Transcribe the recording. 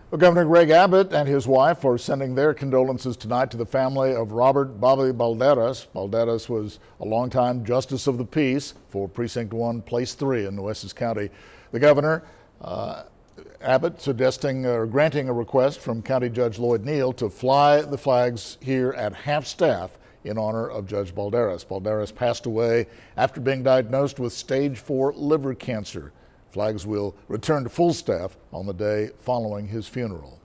Well, Governor Greg Abbott and his wife are sending their condolences tonight to the family of Robert Bobby Balderas. Balderas was a longtime justice of the peace for Precinct 1, Place 3 in Nueces County. The governor, Abbott, granting a request from County Judge Lloyd Neal to fly the flags here at half staff in honor of Judge Balderas. Balderas passed away after being diagnosed with stage 4 liver cancer. Flags will return to full staff on the day following his funeral.